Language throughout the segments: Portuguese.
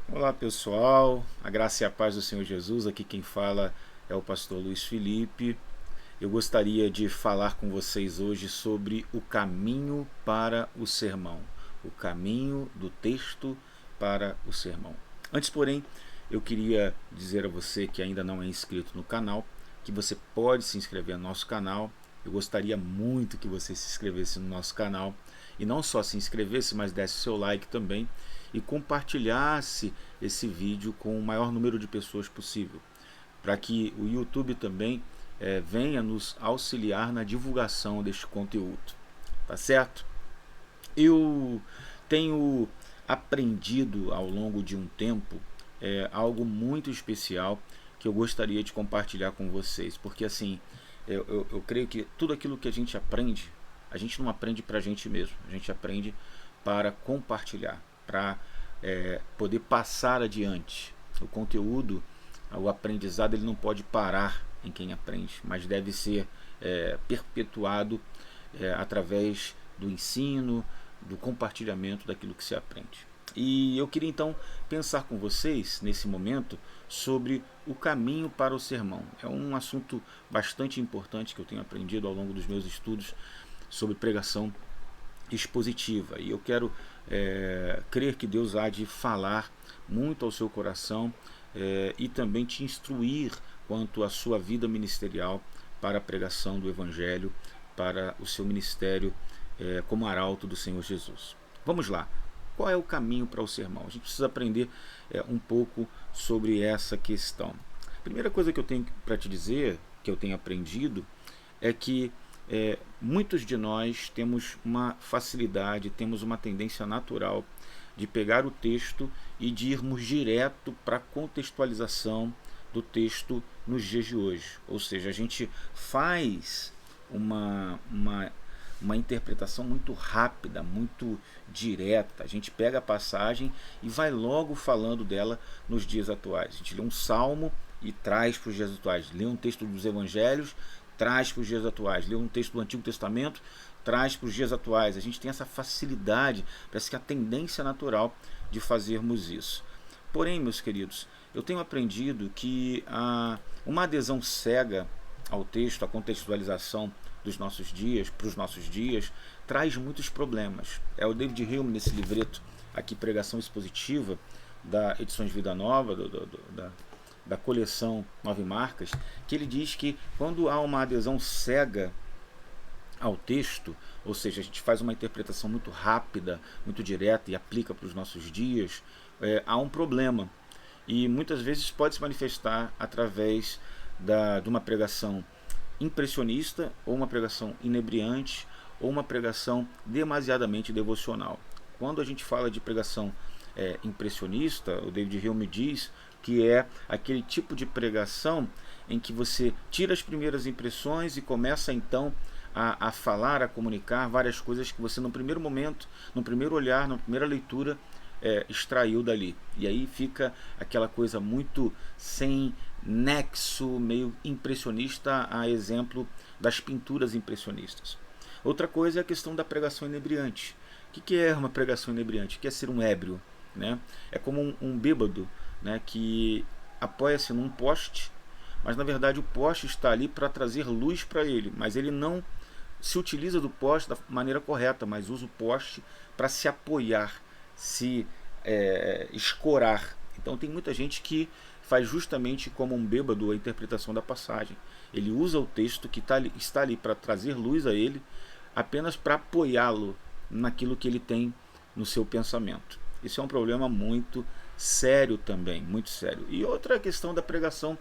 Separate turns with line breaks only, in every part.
Olá pessoal, a graça e a paz do Senhor Jesus, aqui quem fala é o pastor Luiz Felipe. Eu gostaria de falar com vocês hoje sobre o caminho para o sermão, o caminho do texto para o sermão. Antes, porém, eu queria dizer a você que ainda não é inscrito no canal, que você pode se inscrever no nosso canal. Eu gostaria muito que você se inscrevesse no nosso canal, e não só se inscrevesse, mas desse seu like também e compartilhasse esse vídeo com o maior número de pessoas possível, para que o YouTube também venha nos auxiliar na divulgação deste conteúdo, tá certo? Eu tenho aprendido ao longo de um tempo algo muito especial que eu gostaria de compartilhar com vocês, porque assim, eu creio que tudo aquilo que a gente aprende, a gente não aprende para a gente mesmo, a gente aprende para compartilhar, para poder passar adiante. O conteúdo, o aprendizado, ele não pode parar em quem aprende, mas deve ser perpetuado através do ensino, do compartilhamento daquilo que se aprende. E eu queria então pensar com vocês nesse momento sobre o caminho para o sermão. É um assunto bastante importante que eu tenho aprendido ao longo dos meus estudos sobre pregação expositiva, e eu quero crer que Deus há de falar muito ao seu coração e também te instruir quanto à sua vida ministerial para a pregação do Evangelho, para o seu ministério como arauto do Senhor Jesus. Vamos lá. Qual é o caminho para o sermão? A gente precisa aprender um pouco sobre essa questão. A primeira coisa que eu tenho para te dizer, que eu tenho aprendido, é que muitos de nós temos uma facilidade, temos uma tendência natural de pegar o texto e de irmos direto para a contextualização do texto nos dias de hoje. Ou seja, a gente faz uma interpretação muito rápida, muito direta. A gente pega a passagem e vai logo falando dela nos dias atuais. A gente lê um salmo e traz para os dias atuais. Lê um texto dos evangelhos, traz para os dias atuais. Lê um texto do Antigo Testamento, traz para os dias atuais. A gente tem essa facilidade, parece que a tendência natural de fazermos isso. Porém, meus queridos, eu tenho aprendido que uma adesão cega ao texto, a contextualização dos nossos dias, para os nossos dias, traz muitos problemas. É o David Hume, nesse livreto aqui, Pregação Expositiva, da Edições Vida Nova, da coleção 9 Marcas, que ele diz que quando há uma adesão cega ao texto, ou seja, a gente faz uma interpretação muito rápida, muito direta e aplica para os nossos dias, há um problema. E muitas vezes pode se manifestar através de uma pregação impressionista, ou uma pregação inebriante, ou uma pregação demasiadamente devocional. Quando a gente fala de pregação impressionista, o David Hume diz que é aquele tipo de pregação em que você tira as primeiras impressões e começa então a falar, a comunicar várias coisas que você no primeiro momento, no primeiro olhar, na primeira leitura extraiu dali. E aí fica aquela coisa muito sem nexo, meio impressionista, a exemplo das pinturas impressionistas. Outra coisa é a questão da pregação inebriante. O que é uma pregação inebriante? O que é ser um ébrio? Né? É como um bêbado, né, que apoia-se num poste, mas na verdade o poste está ali para trazer luz para ele, mas ele não se utiliza do poste da maneira correta, mas usa o poste para se apoiar, se escorar. Então tem muita gente que faz justamente como um bêbado a interpretação da passagem. Ele usa o texto que está ali para trazer luz a ele, apenas para apoiá-lo naquilo que ele tem no seu pensamento. Isso é um problema muito sério também, muito sério. E outra questão da pregação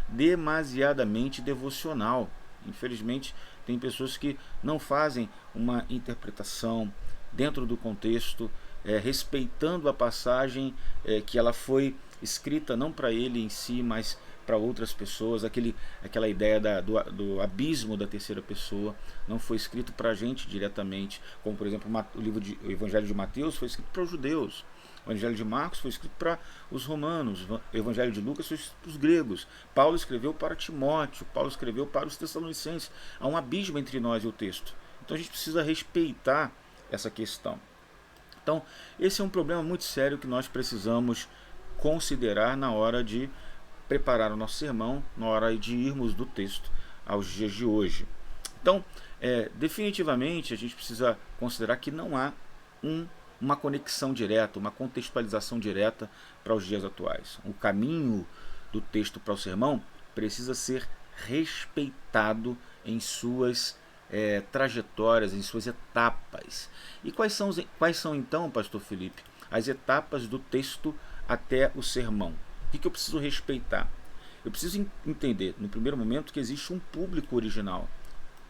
demasiadamente devocional. Infelizmente, tem pessoas que não fazem uma interpretação dentro do contexto, respeitando a passagem que ela foi escrita não para ele em si, mas para outras pessoas. Aquela ideia do abismo da terceira pessoa não foi escrito para a gente diretamente, como por exemplo o Evangelho de Mateus foi escrito para os judeus, o Evangelho de Marcos foi escrito para os romanos, o Evangelho de Lucas foi escrito para os gregos, Paulo escreveu para Timóteo, Paulo escreveu para os tessalonicenses. Há um abismo entre nós e o texto. Então a gente precisa respeitar essa questão. Então, esse é um problema muito sério que nós precisamos considerar na hora de preparar o nosso sermão, na hora de irmos do texto aos dias de hoje. Então, definitivamente, a gente precisa considerar que não há uma conexão direta, uma contextualização direta para os dias atuais. O caminho do texto para o sermão precisa ser respeitado em suas trajetórias, em suas etapas. E quais são então, pastor Felipe, as etapas do texto até o sermão? O que eu preciso respeitar? Eu preciso entender, no primeiro momento, que existe um público original,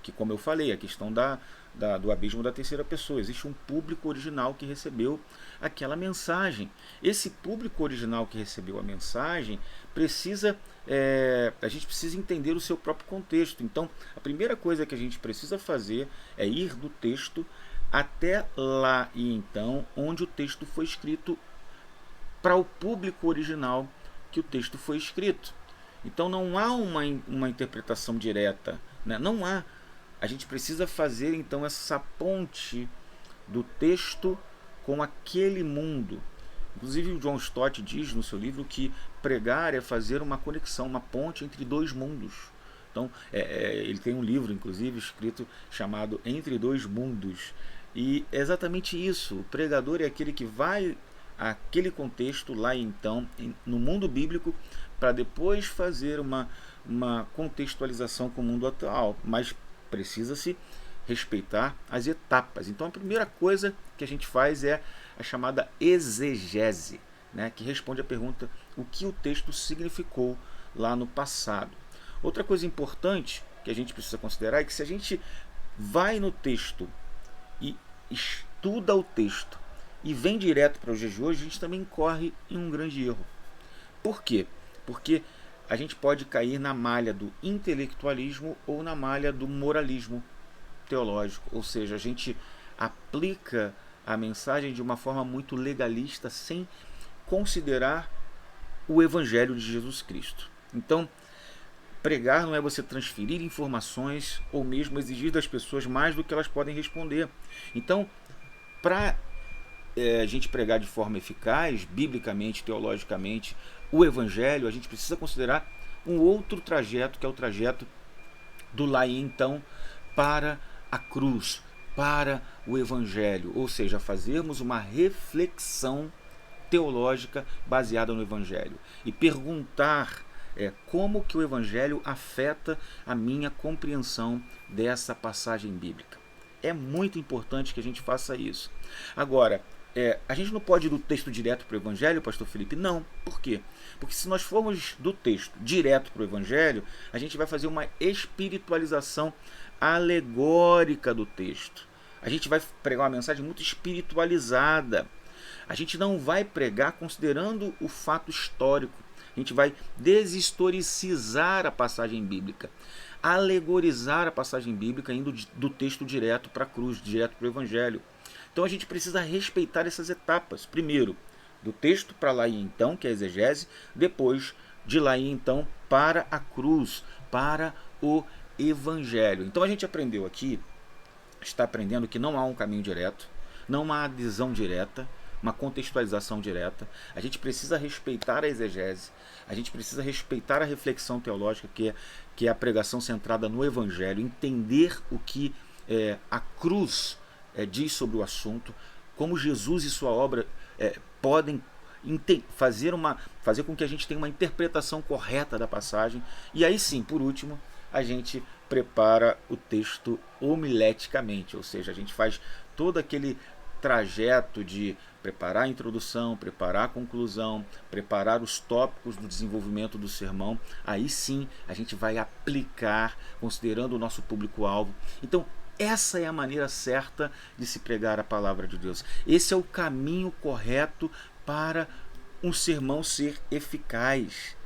que, como eu falei, a questão do abismo da terceira pessoa, existe um público original que recebeu aquela mensagem. Esse público original que recebeu a mensagem a gente precisa entender o seu próprio contexto. Então, a primeira coisa que a gente precisa fazer é ir do texto até lá e então onde o texto foi escrito para o público original que o texto foi escrito. Então não há uma interpretação direta, né? Não há. A gente precisa fazer então essa ponte do texto com aquele mundo. Inclusive o John Stott diz no seu livro que pregar é fazer uma conexão, uma ponte entre dois mundos. Então ele tem um livro, inclusive, escrito chamado Entre Dois Mundos. E é exatamente isso. O pregador é aquele que vai àquele contexto lá então, no mundo bíblico, para depois fazer uma contextualização com o mundo atual. Mas precisa-se respeitar as etapas. Então a primeira coisa que a gente faz é a chamada exegese, né, que responde à pergunta o que o texto significou lá no passado. Outra coisa importante que a gente precisa considerar é que se a gente vai no texto e estuda o texto e vem direto para os dias de hoje, a gente também incorre em um grande erro. Por quê? Porque a gente pode cair na malha do intelectualismo ou na malha do moralismo teológico, ou seja, a gente aplica a mensagem de uma forma muito legalista, sem considerar o Evangelho de Jesus Cristo. Então, pregar não é você transferir informações ou mesmo exigir das pessoas mais do que elas podem responder. Então, para a gente pregar de forma eficaz, biblicamente, teologicamente, o Evangelho, a gente precisa considerar um outro trajeto, que é o trajeto do lá e então para a cruz, para o Evangelho, ou seja, fazermos uma reflexão teológica baseada no Evangelho e perguntar como que o Evangelho afeta a minha compreensão dessa passagem bíblica. É muito importante que a gente faça isso. Agora, a gente não pode ir do texto direto para o Evangelho, pastor Felipe? Não. Por quê? Porque se nós formos do texto direto para o Evangelho, a gente vai fazer uma espiritualização alegórica do texto. A gente vai pregar uma mensagem muito espiritualizada. A gente não vai pregar considerando o fato histórico. A gente vai deshistoricizar a passagem bíblica, alegorizar a passagem bíblica, indo do texto direto para a cruz, direto para o Evangelho. Então a gente precisa respeitar essas etapas. Primeiro, do texto para lá e então, que é a exegese. Depois, de lá e então, para a cruz, para o Evangelho. Então a gente aprendeu aqui, está aprendendo que não há um caminho direto, não há adesão direta, uma contextualização direta. A gente precisa respeitar a exegese, a gente precisa respeitar a reflexão teológica, que é a pregação centrada no Evangelho, entender o que a cruz diz sobre o assunto, como Jesus e sua obra podem fazer com que a gente tenha uma interpretação correta da passagem. E aí sim, por último, a gente prepara o texto homileticamente, ou seja, a gente faz todo aquele trajeto de preparar a introdução, preparar a conclusão, preparar os tópicos do desenvolvimento do sermão. Aí sim a gente vai aplicar, considerando o nosso público-alvo. Então, essa é a maneira certa de se pregar a palavra de Deus. Esse é o caminho correto para um sermão ser eficaz.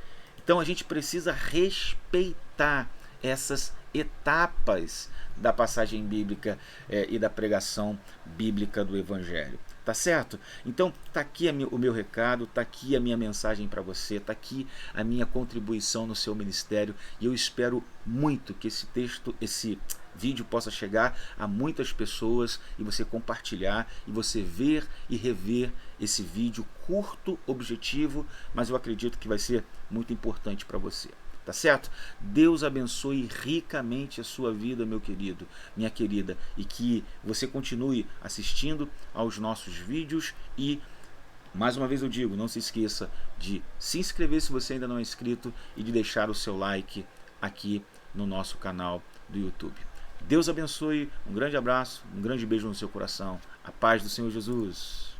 Então a gente precisa respeitar essas etapas da passagem bíblica e da pregação bíblica do Evangelho. Tá certo? Então tá aqui o meu recado, tá aqui a minha mensagem para você, tá aqui a minha contribuição no seu ministério, e eu espero muito que esse texto, vídeo possa chegar a muitas pessoas e você compartilhar e você ver e rever esse vídeo curto, objetivo, mas eu acredito que vai ser muito importante para você. Tá certo? Deus abençoe ricamente a sua vida, meu querido, minha querida, e que você continue assistindo aos nossos vídeos e, mais uma vez eu digo, não se esqueça de se inscrever se você ainda não é inscrito e de deixar o seu like aqui no nosso canal do YouTube. Deus abençoe, um grande abraço, um grande beijo no seu coração. A paz do Senhor Jesus.